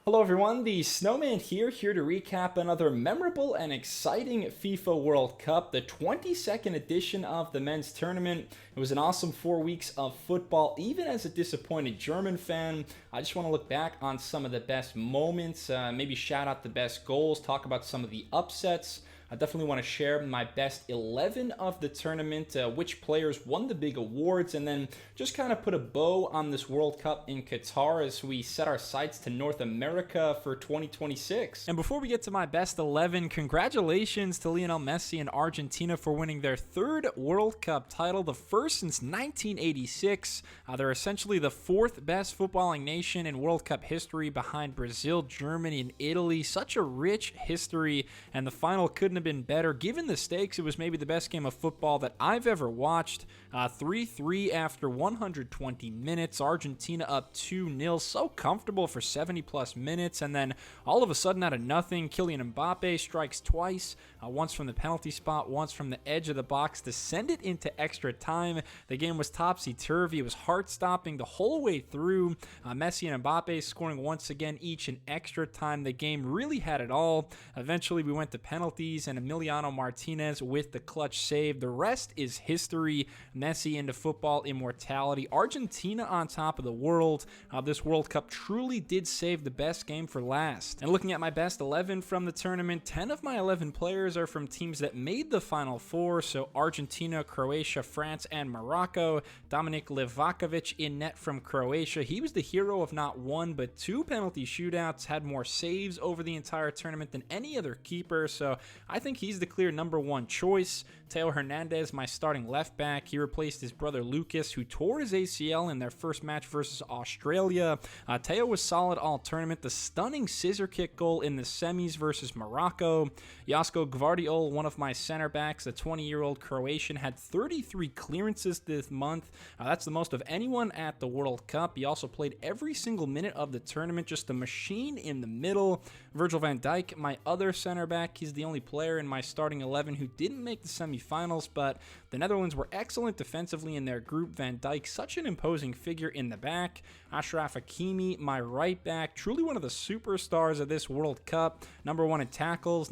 Hello everyone, the Snowman here to recap another memorable and exciting FIFA World Cup, the 22nd edition of the men's tournament. It was an awesome 4 weeks of football, even as a disappointed German fan. I just want to look back on some of the best moments, maybe shout out the best goals, talk about some of the upsets. I definitely want to share my best 11 of the tournament, which players won the big awards, and then just kind of put a bow on this World Cup in Qatar as we set our sights to North America for 2026. And before we get to my best 11, congratulations to Lionel Messi and Argentina for winning their third World Cup title, the first since 1986. They're essentially the fourth best footballing nation in World Cup history behind Brazil, Germany, and Italy. Such a rich history, and the final couldn't have been better. Given the stakes, it was maybe the best game of football that I've ever watched. 3-3 after 120 minutes. Argentina up 2-0. So comfortable for 70 plus minutes, and then all of a sudden out of nothing, Kylian Mbappe strikes twice, once from the penalty spot, once from the edge of the box to send it into extra time. The game was topsy-turvy. It was heart-stopping the whole way through. Messi and Mbappe scoring once again each in extra time. The game really had it all. Eventually we went to penalties, and Emiliano Martinez with the clutch save. The rest is history. Messi into football immortality. Argentina on top of the world. This World Cup truly did save the best game for last. And looking at my best 11 from the tournament, 10 of my 11 players are from teams that made the Final Four, so Argentina, Croatia, France, and Morocco. Dominik Livakovic in net from Croatia. He was the hero of not one, but two penalty shootouts, had more saves over the entire tournament than any other keeper, so I think he's the clear number one choice. Theo Hernandez, my starting left back. He replaced his brother Lucas, who tore his ACL in their first match versus Australia. Theo was solid all tournament. The stunning scissor kick goal in the semis versus Morocco. Josko Gvardiol, one of my center backs, a 20-year-old Croatian, had 33 clearances this month. That's the most of anyone at the World Cup. He also played every single minute of the tournament, just a machine in the middle. Virgil van Dijk, my other center back. He's the only player in my starting 11 who didn't make the semifinals, but the Netherlands were excellent defensively in their group. Van Dijk, such an imposing figure in the back. Achraf Hakimi, my right back, truly one of the superstars of this World Cup. Number one in tackles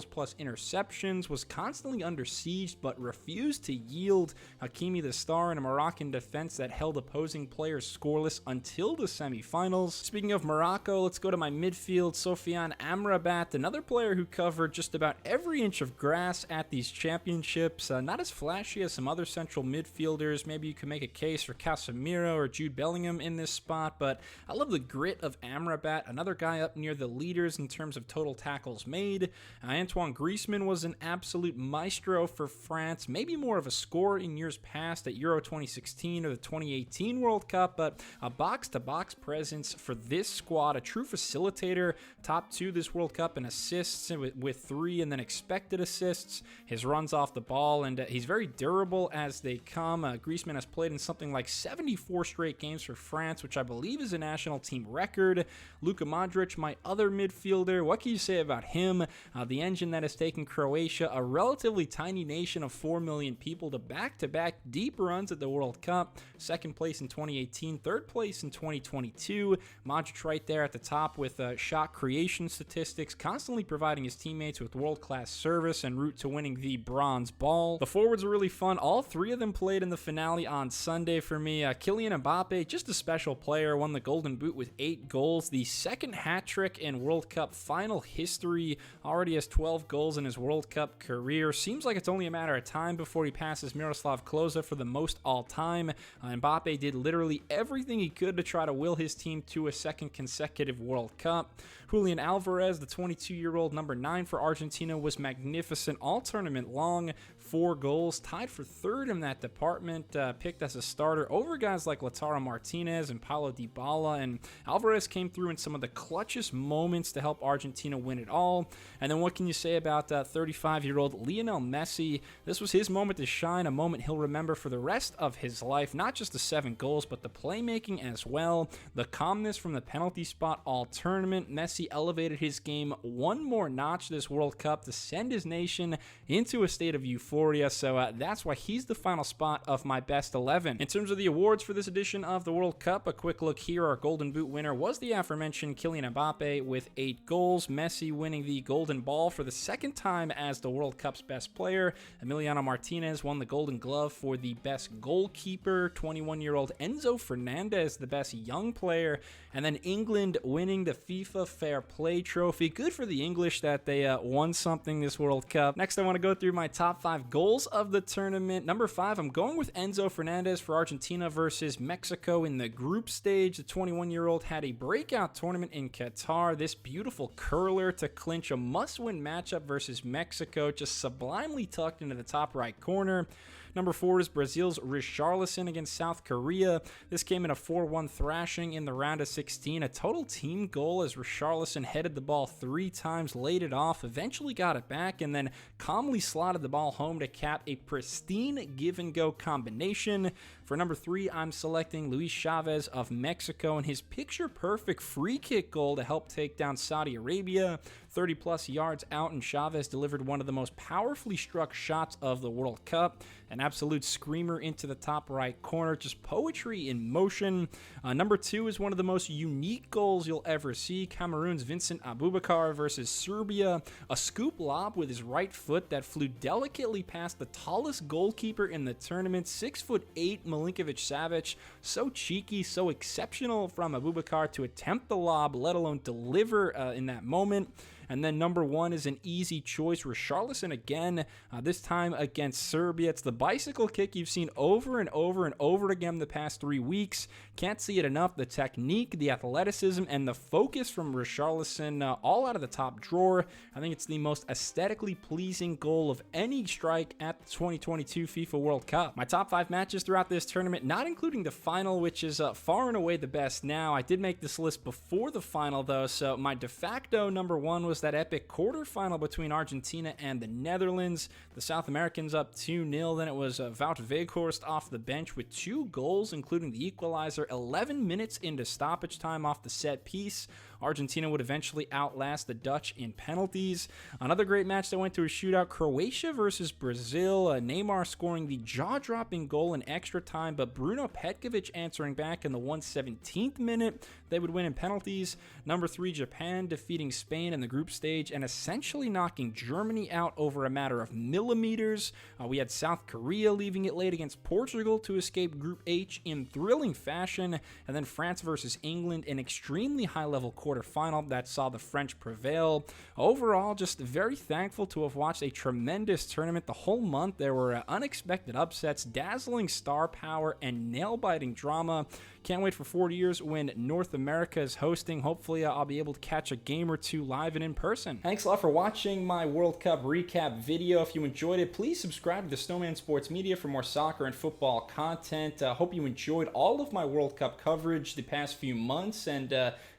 plus interceptions, was constantly under siege but refused to yield. Hakimi, the star in a Moroccan defense that held opposing players scoreless until the semifinals. Speaking of Morocco, let's go to my midfield. Sofiane Amrabat, another player who covered just about every inch of grass at these championships. Not as flashy as some other central midfielders. Maybe you could make a case for Casemiro or Jude Bellingham in this spot, but I love the grit of Amrabat, another guy up near the leaders in terms of total tackles made. Antoine Griezmann was an absolute maestro for France, maybe more of a scorer in years past at Euro 2016 or the 2018 World Cup, but a box-to-box presence for this squad, a true facilitator, top two this World Cup in assists with 3 and then expected assists, his runs off the ball, and he's very durable as they come. Griezmann has played in something like 74 straight games for France, which I believe is a national team record. Luka Modric, my other midfielder, what can you say about him? The engine that has taken Croatia, a relatively tiny nation of 4 million people, to back-to-back deep runs at the World Cup. Second place in 2018, third place in 2022. Modric right there at the top with shot creation statistics, constantly providing his teammates with world-class service and route to winning the bronze ball. The forwards were really fun. All 3 of them played in the finale on Sunday for me. Kylian Mbappe, just a special player, won the Golden Boot with 8 goals. The second hat-trick in World Cup final history. Already has 12 goals in his World Cup career. Seems like it's only a matter of time before he passes Miroslav Klose for the most all-time. Mbappe did literally everything he could to try to will his team to a second consecutive World Cup. Julian Alvarez, the 22-year-old number 9 for Argentina, was magnificent all tournament long. 4 goals, tied for third in that department, picked as a starter over guys like Lautaro Martinez and Paulo Dybala, and Alvarez came through in some of the clutchest moments to help Argentina win it all. And then what can you say about 35-year-old Lionel Messi? This was his moment to shine, a moment he'll remember for the rest of his life. Not just the 7 goals, but the playmaking as well. The calmness from the penalty spot all tournament. Messi elevated his game one more notch this World Cup to send his nation into a state of euphoria Florida, so that's why he's the final spot of my best 11. In terms of the awards for this edition of the World Cup, a quick look here. Our Golden Boot winner was the aforementioned Kylian Mbappe with 8 goals. Messi winning the Golden Ball for the second time as the World Cup's best player. Emiliano Martinez won the Golden Glove for the best goalkeeper. 21-year-old Enzo Fernandez, the best young player. And then England winning the FIFA Fair Play Trophy. Good for the English that they won something this World Cup. Next, I want to go through my top 5 goals of the tournament. Number 5, I'm going with Enzo Fernandez for Argentina versus Mexico in the group stage. The 21-year-old had a breakout tournament in Qatar. This beautiful curler to clinch a must-win matchup versus Mexico, just sublimely tucked into the top right corner. Number 4 is Brazil's Richarlison against South Korea. This came in a 4-1 thrashing in the round of 16. A total team goal as Richarlison headed the ball 3 times, laid it off, eventually got it back, and then calmly slotted the ball home to cap a pristine give-and-go combination. For number 3, I'm selecting Luis Chavez of Mexico and his picture-perfect free kick goal to help take down Saudi Arabia. 30-plus yards out, and Chavez delivered one of the most powerfully struck shots of the World Cup. An absolute screamer into the top right corner, just poetry in motion. Number 2 is one of the most unique goals you'll ever see. Cameroon's Vincent Aboubakar versus Serbia. A scoop lob with his right foot that flew delicately past the tallest goalkeeper in the tournament, 6'8" Milinkovic-Savic. So cheeky, so exceptional from Aboubakar to attempt the lob, let alone deliver in that moment. And then number 1 is an easy choice. Richarlison again, this time against Serbia. It's the bicycle kick you've seen over and over and over again the past 3 weeks. Can't see it enough. The technique, the athleticism, and the focus from Richarlison all out of the top drawer. I think it's the most aesthetically pleasing goal of any strike at the 2022 FIFA World Cup. My top 5 matches throughout this tournament, not including the final, which is far and away the best now. I did make this list before the final, though, so my de facto number 1 was that epic quarterfinal between Argentina and the Netherlands. The South Americans up 2-0. Then it was Wout Weghorst off the bench with 2 goals, including the equalizer 11 minutes into stoppage time off the set piece. Argentina would eventually outlast the Dutch in penalties. Another great match that went to a shootout, Croatia versus Brazil. Neymar scoring the jaw-dropping goal in extra time, but Bruno Petkovic answering back in the 117th minute. They would win in penalties. Number 3, Japan defeating Spain in the group stage and essentially knocking Germany out over a matter of millimeters. We had South Korea leaving it late against Portugal to escape Group H in thrilling fashion. And then France versus England, an extremely high-level quarterfinal that saw the French prevail. Overall, just very thankful to have watched a tremendous tournament the whole month. There were unexpected upsets, dazzling star power, and nail-biting drama. Can't wait for 4 years when North America is hosting. Hopefully, I'll be able to catch a game or 2 live and in person. Thanks a lot for watching my World Cup recap video. If you enjoyed it, please subscribe to the Snowman Sports Media for more soccer and football content. Hope you enjoyed all of my World Cup coverage the past few months, and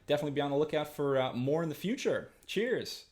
definitely be on the lookout for more in the future. Cheers.